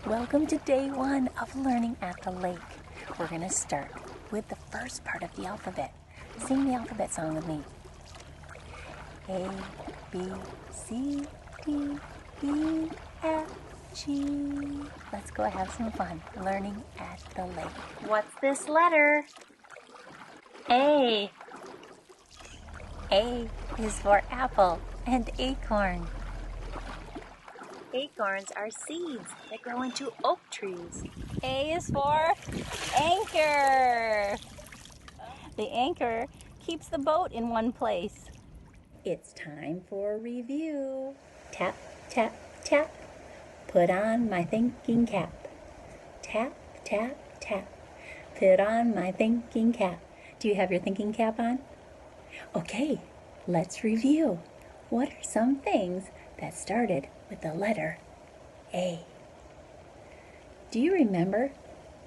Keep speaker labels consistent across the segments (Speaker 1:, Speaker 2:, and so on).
Speaker 1: Welcome to day one of learning at the lake. We're going to start with the first part of the alphabet. Sing the alphabet song with me. A, B, C, D, E, F, G. Let's go have some fun learning at the lake. What's this letter? A. A is for apple and acorn. Acorns are seeds that grow into oak trees. A is for anchor. The anchor keeps the boat in one place. It's time for review. Tap, tap, tap. Put on my thinking cap. Tap, tap, tap. Put on my thinking cap. Do you have your thinking cap on? Okay, let's review. What are some things that started with the letter A? Do you remember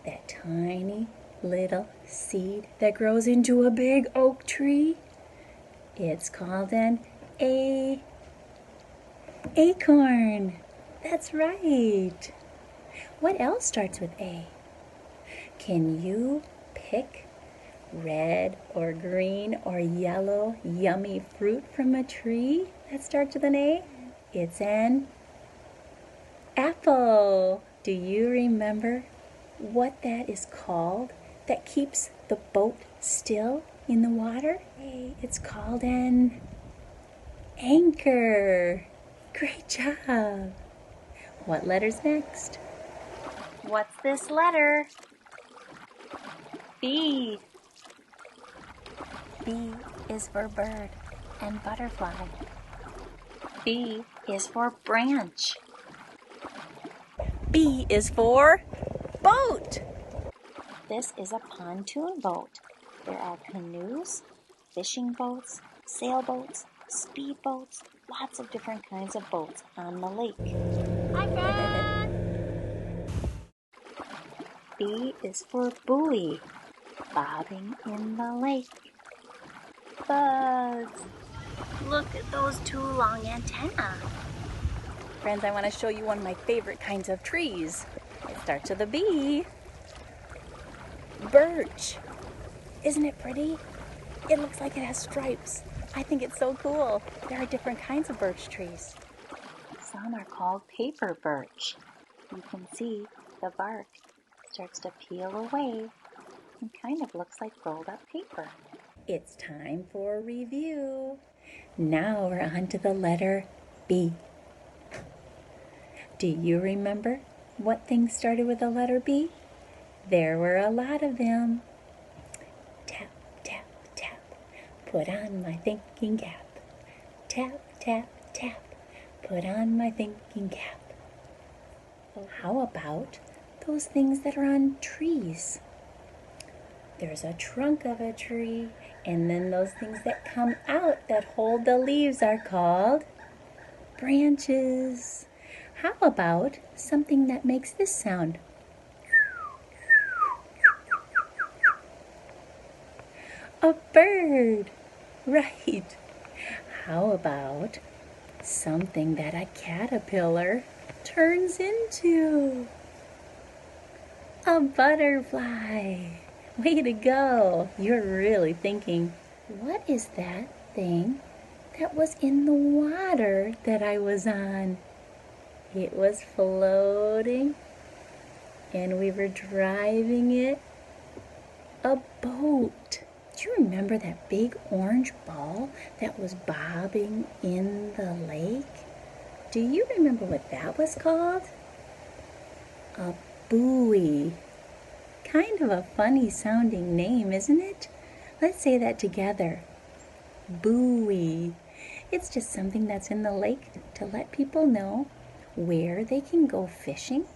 Speaker 1: that tiny little seed that grows into a big oak tree? It's called an acorn. That's right. What else starts with A? Can you pick red or green or yellow yummy fruit from a tree that starts with an A? It's an apple. Do you remember what that is called that keeps the boat still in the water? It's called an anchor. Great job. What letter's next? What's this letter? B. B is for bird and butterfly. B is for branch. B is for boat. This is a pontoon boat. There are canoes, fishing boats, sailboats, speedboats, lots of different kinds of boats on the lake. Hi, friend! B is for buoy, bobbing in the lake. Bugs. Look at those two long antennae. Friends, I want to show you one of my favorite kinds of trees. It starts with a B. Birch. Isn't it pretty? It looks like it has stripes. I think it's so cool. There are different kinds of birch trees. Some are called paper birch. You can see the bark starts to peel away and kind of looks like rolled up paper. It's time for review. Now we're on to the letter B. Do you remember what things started with the letter B? There were a lot of them. Tap, tap, tap. Put on my thinking cap. Tap, tap, tap. Put on my thinking cap. How about those things that are on trees? There's a trunk of a tree, and then those things that come out that hold the leaves are called branches. How about something that makes this sound? A bird. Right. How about something that a caterpillar turns into? A butterfly. Way to go. You're really thinking, what is that thing that was in the water that I was on? It was floating and we were driving it. A boat. Do you remember that big orange ball that was bobbing in the lake? Do you remember what that was called? A buoy. Kind of a funny sounding name, isn't it? Let's say that together. Buoy. It's just something that's in the lake to let people know where they can go fishing,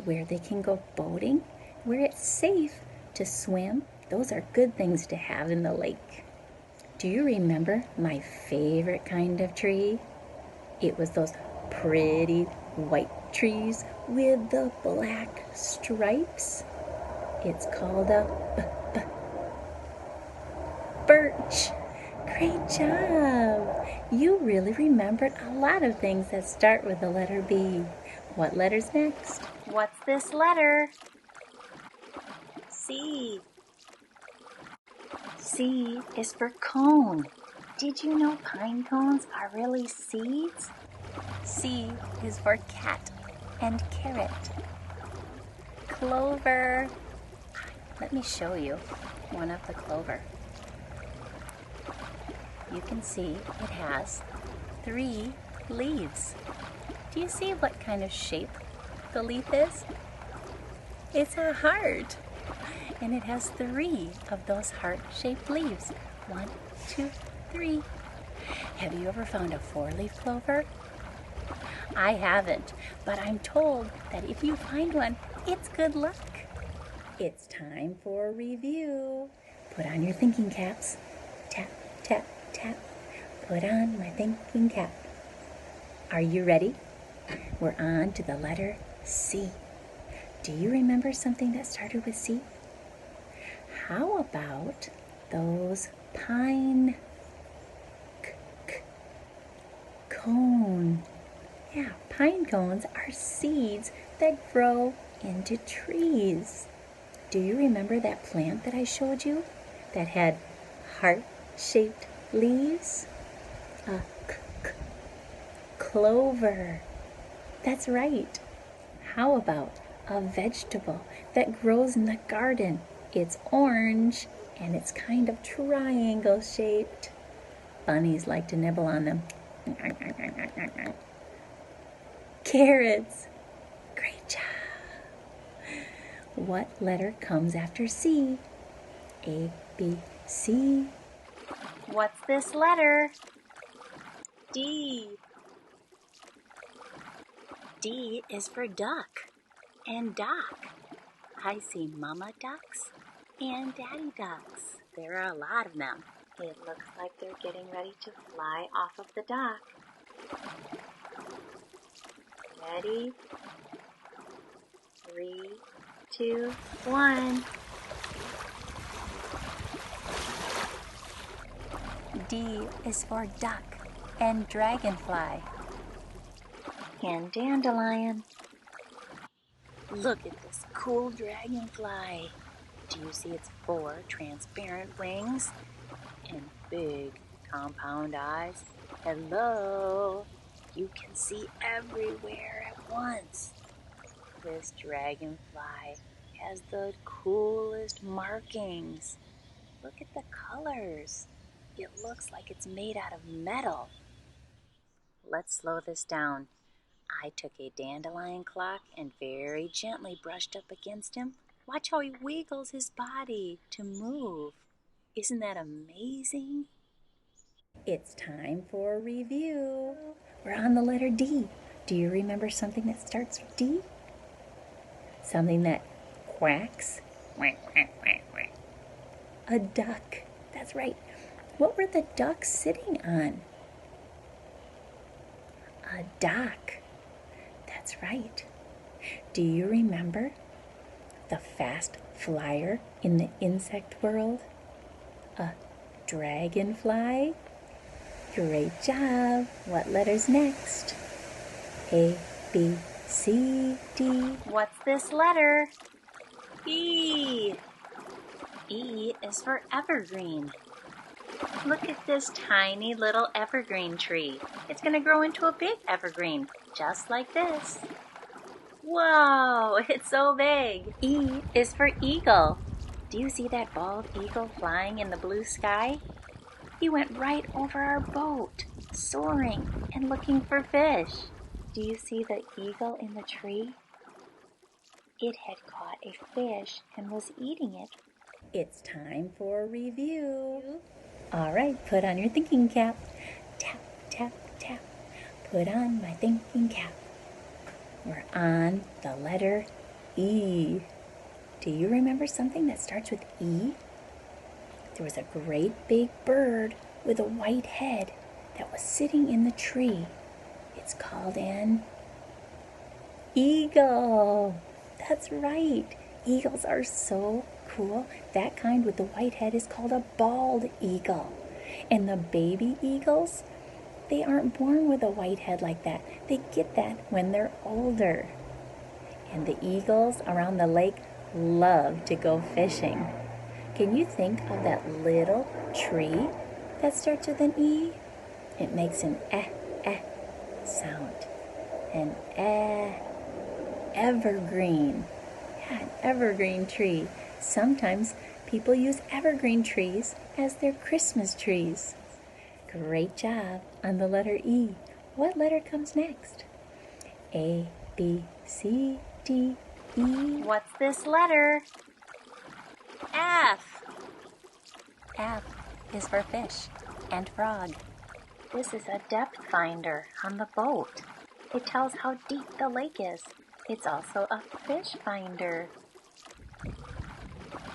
Speaker 1: where they can go boating, where it's safe to swim. Those are good things to have in the lake. Do you remember my favorite kind of tree? It was those pretty white trees with the black stripes. It's called a birch. Great job. You really remembered a lot of things that start with the letter B. What letter's next? What's this letter? C. C is for cone. Did you know pine cones are really seeds? C is for cat and carrot. Clover. Let me show you one of the clover. You can see it has 3 leaves. Do you see what kind of shape the leaf is? It's a heart. And it has 3 of those heart-shaped leaves. 1, 2, 3. Have you ever found a 4-leaf clover? I haven't, but I'm told that if you find one, it's good luck. It's time for a review. Put on your thinking caps. Tap, tap, tap. Put on my thinking cap. Are you ready? We're on to the letter C. Do you remember something that started with C? How about those pine cone? Yeah, pine cones are seeds that grow into trees. Do you remember that plant that I showed you that had heart-shaped leaves? A clover. That's right. How about a vegetable that grows in the garden? It's orange and it's kind of triangle shaped. Bunnies like to nibble on them. Carrots. Great job. What letter comes after C? A, B, C. What's this letter? D. D is for duck and dock. I see mama ducks and daddy ducks. There are a lot of them. It looks like they're getting ready to fly off of the dock. Ready? 3, 2, 1. D is for duck and dragonfly and dandelion. Look at this cool dragonfly. Do you see its 4 transparent wings and big compound eyes? Hello! You can see everywhere at once. This dragonfly has the coolest markings. Look at the colors. It looks like it's made out of metal. Let's slow this down. I took a dandelion clock and very gently brushed up against him. Watch how he wiggles his body to move. Isn't that amazing? It's time for a review. We're on the letter D. Do you remember something that starts with D? Something that quacks? Quack, quack, quack, quack. A duck. That's right. What were the ducks sitting on? A dock. That's right. Do you remember the fast flyer in the insect world? A dragonfly? Great job. What letter's next? A, B, C, D. What's this letter? E. E is for evergreen. Look at this tiny little evergreen tree. It's going to grow into a big evergreen, just like this. Whoa, it's so big. E is for eagle. Do you see that bald eagle flying in the blue sky? He went right over our boat, soaring and looking for fish. Do you see the eagle in the tree? It had caught a fish and was eating it. It's time for a review. All right, put on your thinking cap. Tap, tap, tap. Put on my thinking cap. We're on the letter E. Do you remember something that starts with E? There was a great big bird with a white head that was sitting in the tree. It's called an eagle. That's right. Eagles are so cool. That kind with the white head is called a bald eagle. And the baby eagles, they aren't born with a white head like that. They get that when they're older. And the eagles around the lake love to go fishing. Can you think of that little tree that starts with an E? It makes an eh sound. An evergreen. Yeah, an evergreen tree. Sometimes people use evergreen trees as their Christmas trees. Great job on the letter E. What letter comes next? A, B, C, D, E. What's this letter? F. F is for fish and frog. This is a depth finder on the boat. It tells how deep the lake is. It's also a fish finder.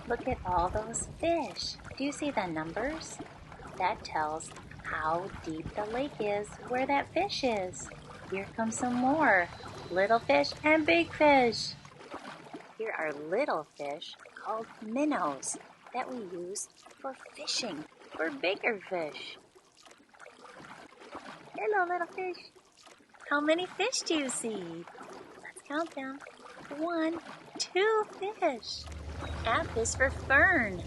Speaker 1: Look at all those fish. Do you see the numbers? That tells how deep the lake is, where that fish is. Here comes some more. Little fish and big fish. Here are little fish called minnows that we use for fishing for bigger fish. Hello, little fish. How many fish do you see? Let's count them. 1, 2 fish. F is for fern.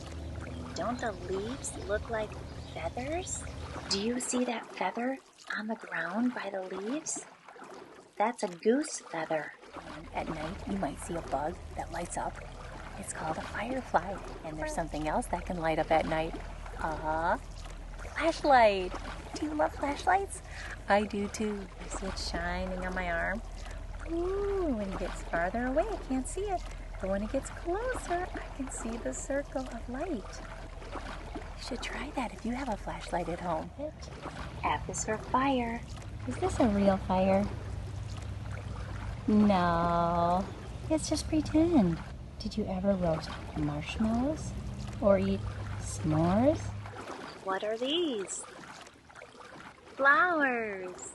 Speaker 1: Don't the leaves look like feathers? Do you see that feather on the ground by the leaves? That's a goose feather. At night, you might see a bug that lights up. It's called a firefly. And there's something else that can light up at night. Flashlight. Do you love flashlights? I do too. I see it shining on my arm. Ooh, when it gets farther away, I can't see it. But when it gets closer, I can see the circle of light. You should try that if you have a flashlight at home. F is for fire. Is this a real fire? No, it's just pretend. Did you ever roast marshmallows or eat s'mores? What are these? Flowers.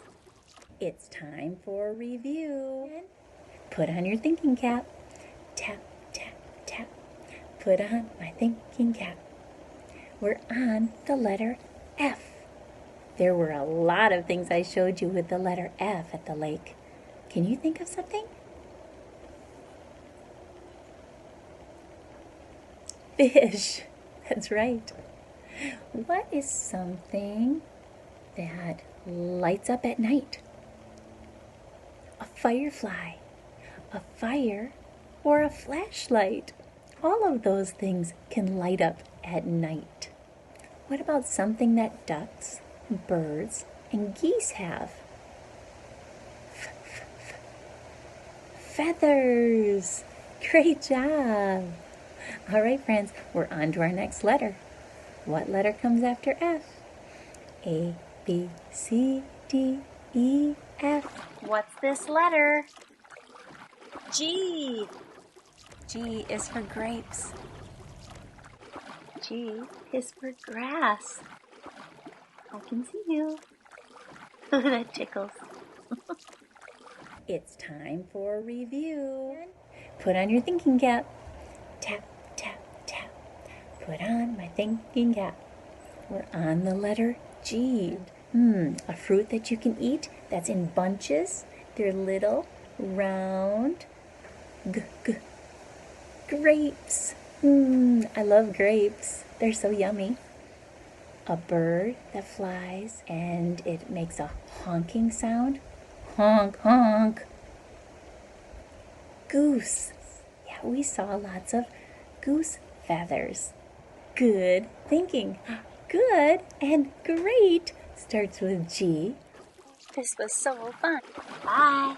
Speaker 1: It's time for a review. Put on your thinking cap. Tap, tap, tap. Put on my thinking cap. We're on the letter F. There were a lot of things I showed you with the letter F at the lake. Can you think of something? Fish. That's right. What is something that lights up at night? A firefly, a fire, or a flashlight. All of those things can light up at night. What about something that ducks, birds, and geese have? Feathers. Great job. All right, friends, we're on to our next letter. What letter comes after F? A, B, C, D, E, F. What's this letter? G. G is for grapes. G is for grass. I can see you. That tickles. It's time for a review. Put on your thinking cap. Tap, tap, tap. Put on my thinking cap. We're on the letter G. A fruit that you can eat that's in bunches. They're little, round, grapes. I love grapes. They're so yummy. A bird that flies and it makes a honking sound. Honk, honk. Goose. Yeah, we saw lots of goose feathers. Good thinking. Good and great starts with G. This was so fun. Bye.